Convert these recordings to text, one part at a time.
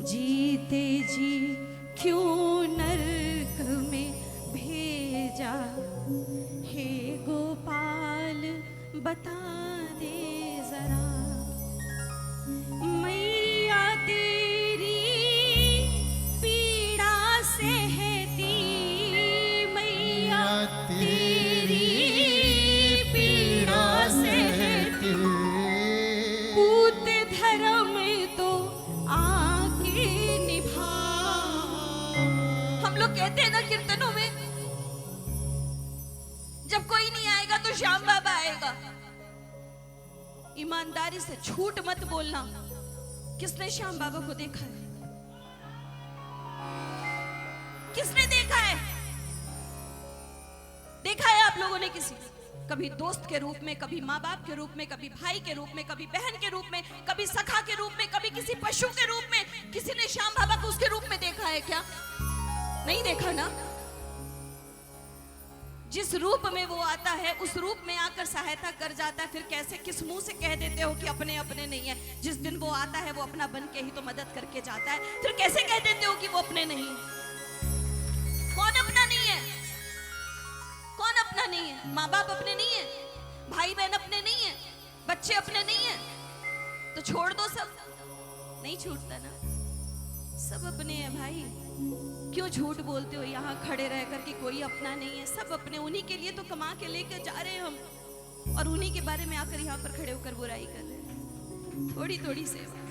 जीते जी क्यों नरक में भेजा, हे गोपाल बता दे जरा। मैया तेरी पीड़ा सहती, मैया तेरी पीड़ा सहती, पूत धर्म तो आके निभा। हम लोग कहते हैं ना कीर्तनों में, जब कोई नहीं आएगा तो श्याम बाबा आएगा। ईमानदारी से झूठ मत बोलना। किसने श्याम बाबा को देखा है? किसने देखा है? देखा है आप लोगों ने किसी? कभी दोस्त के रूप में, कभी माँ बाप के रूप में, कभी भाई के रूप में, कभी बहन के रूप में, कभी सखा के रूप में, कभी किसी पशु के रूप में किसी ने श्याम बाबा को उसके रूप में देखा है क्या? नहीं देखा ना। जिस रूप में वो आता है उस रूप में आकर सहायता कर जाता है। फिर कैसे, किस मुंह से कह देते हो कि अपने अपने नहीं है? जिस दिन वो आता है वो अपना बन के ही तो मदद करके जाता है। फिर कैसे कह देते हो कि वो अपने नहीं है? कौन अपना नहीं है? कौन अपना नहीं है? माँ बाप अपने नहीं है, भाई बहन अपने नहीं है, बच्चे अपने नहीं है, तो छोड़ दो सब। नहीं छूटता ना, सब अपने हैं भाई। क्यों झूठ बोलते हो यहाँ खड़े रह कर कि कोई अपना नहीं है? सब अपने, उन्हीं के लिए तो कमा के लेकर जा रहे हैं हम, और उन्हीं के बारे में आकर यहाँ पर खड़े होकर बुराई कर रहे हैं। थोड़ी थोड़ी सेवा।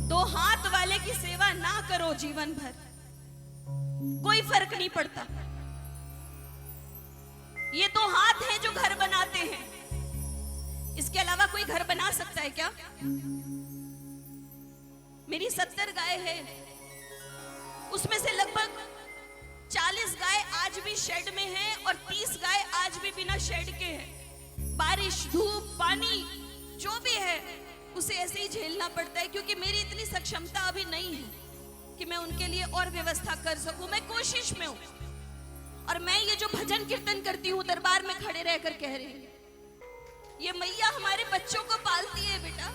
दो हाथ वाले की सेवा ना करो जीवन भर, कोई फर्क नहीं पड़ता। ये दो हाथ हैं जो घर बनाते हैं, इसके अलावा कोई घर बना सकता है क्या? मेरी 70 गाय है, उसमें से लगभग 40 गाय आज भी शेड में हैं और 30 गाय आज भी बिना शेड के हैं। बारिश, धूप, पानी जो भी है उसे ऐसे ही झेलना पड़ता है, क्योंकि मेरी इतनी सक्षमता अभी नहीं है कि मैं उनके लिए और व्यवस्था कर सकूं। मैं कोशिश में हूं, और मैं ये जो भजन कीर्तन करती हूँ दरबार में खड़े रहकर कह रही हूँ, ये मैया हमारे बच्चों को पालती है बेटा,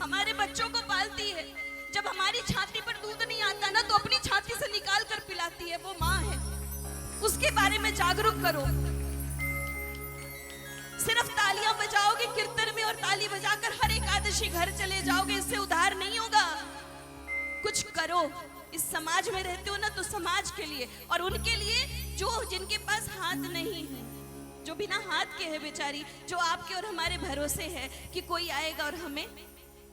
हमारे बच्चों को पालती है। जब हमारी छाती पर दूध नहीं आता ना तो अपनी छाती से निकाल कर पिलाती है, वो माँ है। उसके बारे में जागरूक करो। सिर्फ तालियां बजाओगे कीर्तन में और ताली बजाकर हर एकादशी घर चले जाओगे, इससे उद्धार नहीं होगा। कुछ करो। इस समाज में रहते हो ना, तो समाज के लिए और उनके लिए जो जिनके पास हाथ नहीं है, जो बिना हाथ के है बेचारी, जो आपके और हमारे भरोसे है कि कोई आएगा। और हमें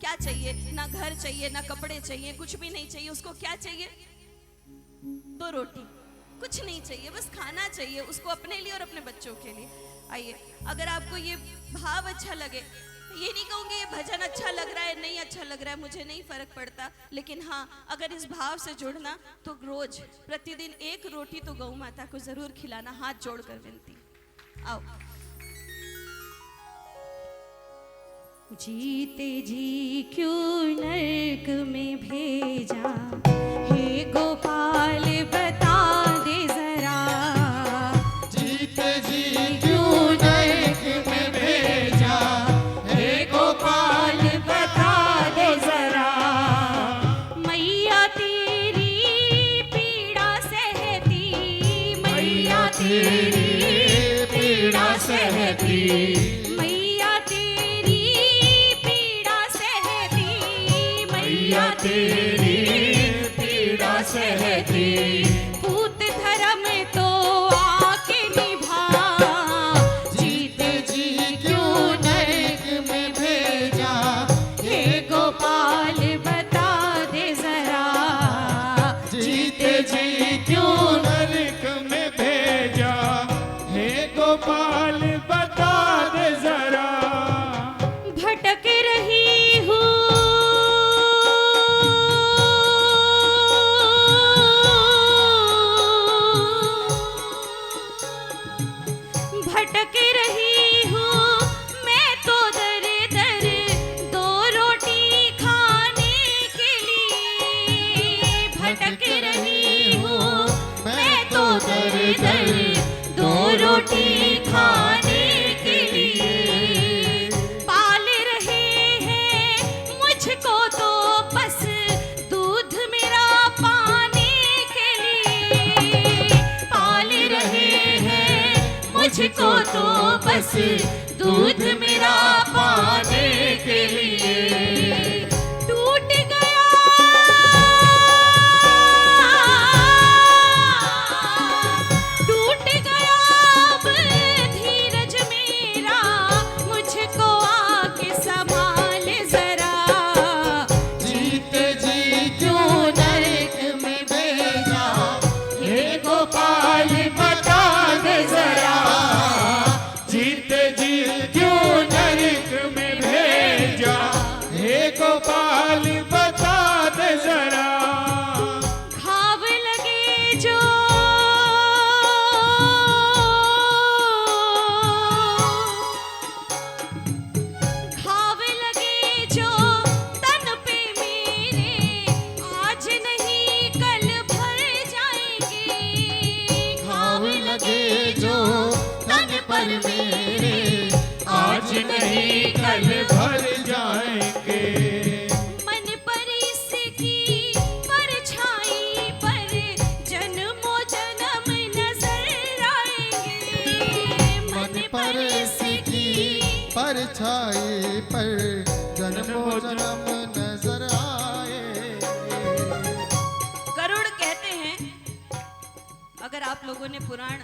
क्या चाहिए? ना घर चाहिए, ना कपड़े चाहिए, कुछ भी नहीं चाहिए। उसको क्या चाहिए? 2 रोटी, कुछ नहीं चाहिए, बस खाना चाहिए उसको, अपने लिए और अपने बच्चों के लिए। आइए, अगर आपको ये भाव अच्छा लगे, ये नहीं कहूँगी ये भजन अच्छा लग रहा है, नहीं अच्छा लग रहा है, मुझे नहीं फर्क पड़ता, लेकिन हाँ, अगर इस भाव से जुड़ना तो रोज प्रतिदिन 1 रोटी तो गौ माता को जरूर खिलाना। हाथ जोड़कर विनती। आओ। जीते जी क्यों नरक में भेजा, हे गोपाल बता दे जरा। जीते जी क्यों नरक में भेजा, हे गोपाल बता दे जरा। मैया तेरी पीड़ा सहती, मैया तेरी पीड़ा सहती, मैया तेरी पीड़ा सहती, मैया तेरी पीड़ा सहती, पूत धर्म तो आके निभा। जीते जी क्यों नरक में भेजा, हे गोपाल बता दे जरा। जीते जी क्यों नरक में भेजा, हे गोपाल बता दे जरा। भटक रही हूँ रोटी खाने के लिए, पाल रहे हैं मुझको तो बस दूध मेरा पाने के लिए, पाल रहे हैं मुझको तो बस दूध मेरा पाने के लिए। टूट गया, टूट गया अब धीरज मेरा, मुझको आके संभाल जरा। जीते जी क्यों नरक में भेजा, हे गोपाल बता दे जरा। जीते जी क्यों नरक में भेजा, हे गोपाल बता दे जरा। घाव लगे जो, घाव लगे जो तन पे मेरे, आज नहीं कल भर जाएंगे। घाव लगे जो तन पर मेरे, आज नहीं कल भर जाएंगे। मन पर इसकी परछाई पर जन्मों जन्म नजर आएंगे। मन पर इसकी परछाई पर जन्मों जन्म नजर आए। गरुड़ कहते हैं, अगर आप लोगों ने पुराण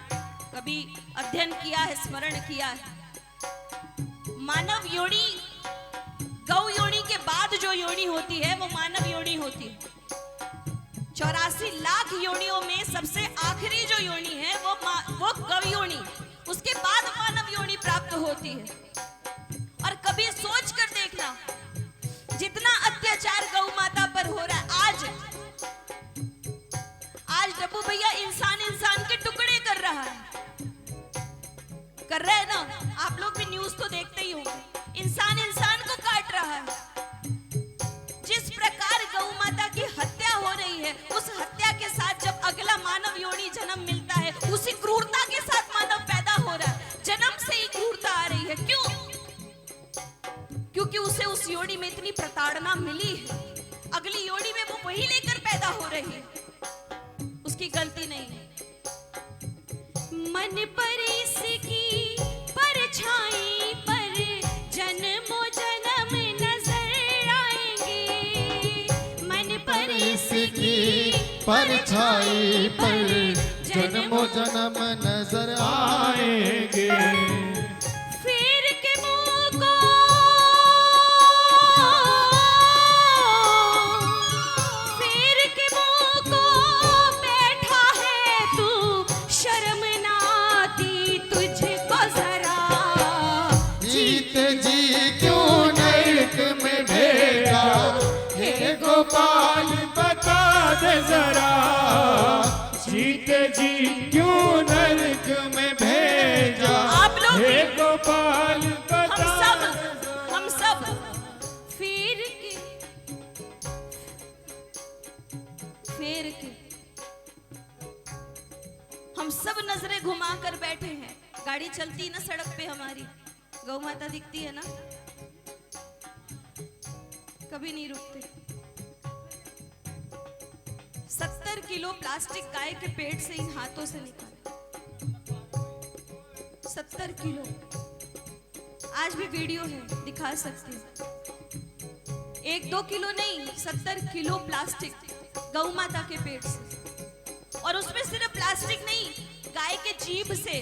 कभी अध्ययन किया है, स्मरण किया है, मानव योनि, गौ योनि के बाद जो योनि होती है वो मानव योनि होती है। 84 लाख योनियों में सबसे आखिरी जो योनि है वो गौ योनि, उसके बाद मानव योनि प्राप्त होती है। और कभी सोच कर देखना, जितना अत्याचार गौ माता पर हो रहा है आज डब्बू भैया इंसान के टुकड़े कर रहा है, कर रहे हैं ना। आप लोग भी न्यूज तो देखते ही होंगे, इंसान को काट रहा है। जिस प्रकार गौ माता की हत्या हो रही है, उस हत्या के साथ जब अगला मानव योनि जन्म मिलता है, उसी क्रूरता के साथ मानव पैदा हो रहा है। जन्म से ही क्रूरता आ रही है। क्यों? क्योंकि उसे उस योनि में इतनी प्रताड़ना मिली है, अगली योनि में वो वही लेकर पैदा हो रही है, उसकी गलती नहीं है। मन पर इसकी परछाई पर जन्मों जन्म नजर आएंगे। मन पर इसकी परछाई पर जन्मों जन्म नजर आएंगे। फेर के मुंह को, फेर के मुंह को बैठा है तू, शर्म ना आती तुझको जरा। जीते जी क्यों नरक में भेजा, हे गोपाल बता दे जरा। जीते जी क्यों नरक में भेजा, आप लोग भी, हे गोपाल बता। हम सब फेर के हम सब नजरें घुमा कर बैठे हैं। गाड़ी चलती ना सड़क पे, हमारी गौ माता दिखती है ना, कभी नहीं रुकते। 70 किलो प्लास्टिक गाय के पेट से इन हाथों से निकाले। 70 किलो। आज भी वीडियो है, दिखा सकती हूँ। 1-2 किलो नहीं, 70 किलो प्लास्टिक गौ माता के पेट से। और उसमें सिर्फ प्लास्टिक नहीं, गाय के जीभ से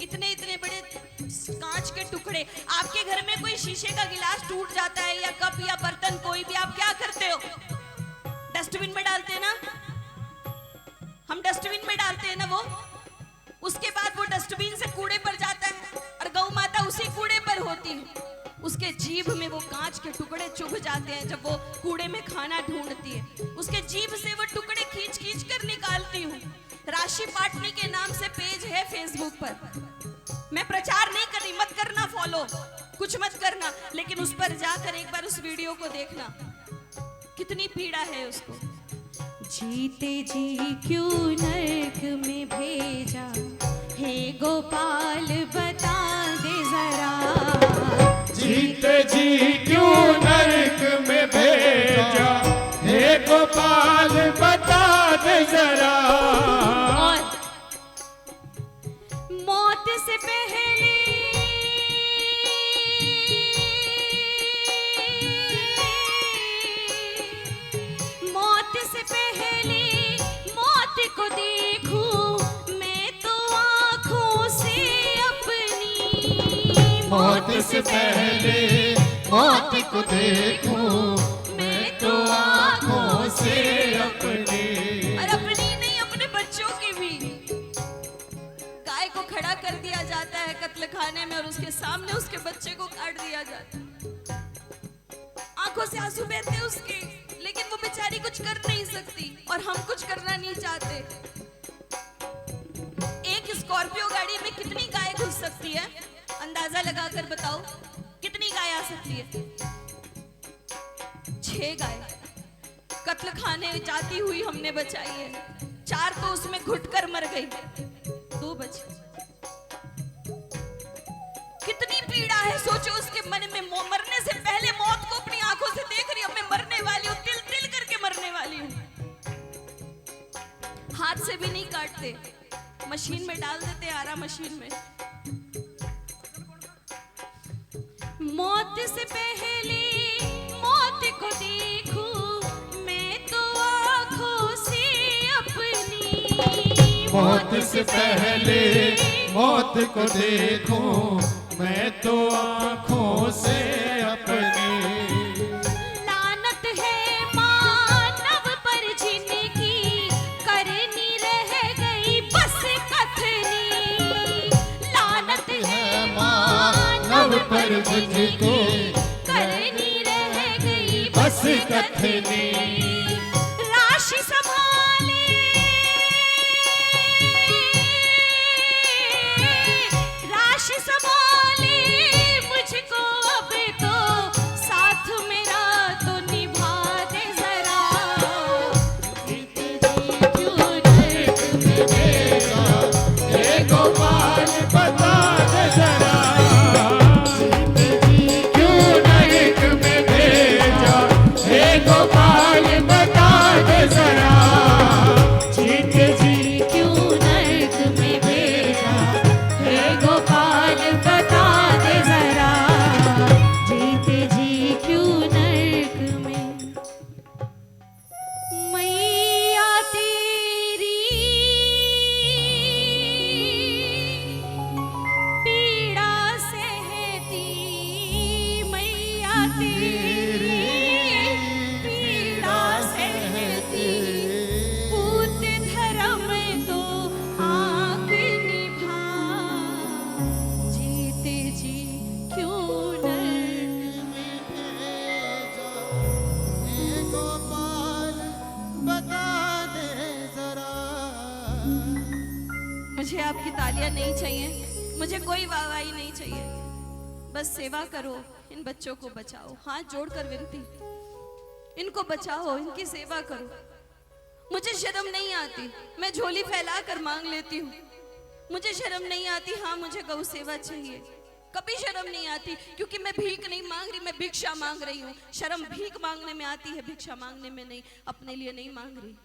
इतने इतने बड़े कांच के टुकड़े। आपके घर में कोई शीशे का गिलास टूट जाता है, या कप या बर्तन कोई भी, आप क्या करते हो? डस्टबिन में डालते हैं ना, हम डस्टबिन में डालते हैं ना वो। उसके बाद वो डस्टबिन से कूड़े पर जाता है, और गौ माता उसी कूड़े पर होती है। उसके जीभ में वो कांच के टुकड़े चुभ जाते हैं जब वो कूड़े में खाना ढूंढती है। उसके जीभ से वो टुकड़े खींच खींच कर निकालती हूँ। राशि पाटनी के नाम से पेज है फेसबुक पर, मैं प्रचार नहीं कर रही, मत करना फॉलो, कुछ मत करना, लेकिन उस पर जाकर एक बार उस वीडियो को देखना, कितनी पीड़ा है उसको। जीते जी क्यों नरक में भेजा, हे गोपाल बता दे जरा, जीते जी क्यों नरक में भेजा, हे गोपाल बता दे जरा। और मौत से पहले मौत से पहले मौत को देखूं मैं तो आँखों से अपनी, मौत से पहले मौत को देखूं मैं तो आँखों से अपनी। और अपनी नहीं अपने बच्चों की भी। गाय को खड़ा कर दिया जाता है कत्ल खाने में और उसके सामने उसके बच्चे को काट दिया जाता है। आंखों से आंसू बहते हैं उसके, लेकिन वो बेचारी कुछ कर नहीं सकती और हम कुछ करना नहीं चाहते। एक स्कॉर्पियो गाड़ी में कितनी गाय घुस सकती है? अंदाजा लगाकर बताओ कितनी गाय आ सकती है? 6 गाय कत्ल खाने जाती हुई हमने बचाई है। 4 तो उसमें घुटकर मर गई, 2 बची। कितनी पीड़ा है सोचो उसके मन में। मरने से पहले मौत को अपनी आंखों से देख रही, अब मैं मरने वाली हूँ, तिल तिल करके मरने वाली हूँ। हाथ से भी नहीं काटते, मशीन में डाल देते, आरा मशीन में। मौत से पहले मौत को देखूं मैं तो आँखों से अपनी, मौत से पहले मौत को देखूं मैं तो आँखों से अपनी। लानत है मानव पर जिनकी करनी रह गई बस कथनी, लानत है मानव पर जिनकी करनी रह गई बस कथनी। राशि संभाले राशि संभाले मुझको अब तो साथ मेरा तो निभा दे जरा, क्यों नरक में भेजा, हे गोपाल बता दे जरा, क्यों नरक में भेजा, हे गोपाल बता दे जरा। जीते जी क्यों नरक में भेजा, हे गोपाल बता दे जरा, जीते जी क्यों नरक में। मैया तेरी पीड़ा सहती, मैया तेरी पीड़ा सहती, पूत धर्म तो आँख निभा, जीते जी क्यों नरक में। गोपाल बता दे जरा। मुझे आपकी तालियां नहीं चाहिए, मुझे कोई वाहवाही नहीं चाहिए, बस सेवा करो, इन बच्चों को बचाओ। हाथ जोड़कर विनती, इनको बचाओ, इनकी सेवा करो। मुझे शर्म नहीं आती, मैं झोली फैला कर मांग लेती हूँ। मुझे शर्म नहीं आती, हाँ मुझे गौ सेवा चाहिए, कभी शर्म नहीं आती, क्योंकि मैं भीख नहीं मांग रही, मैं भिक्षा मांग रही हूँ। शर्म भीख मांगने में आती है, भिक्षा मांगने में नहीं, अपने लिए नहीं मांग रही।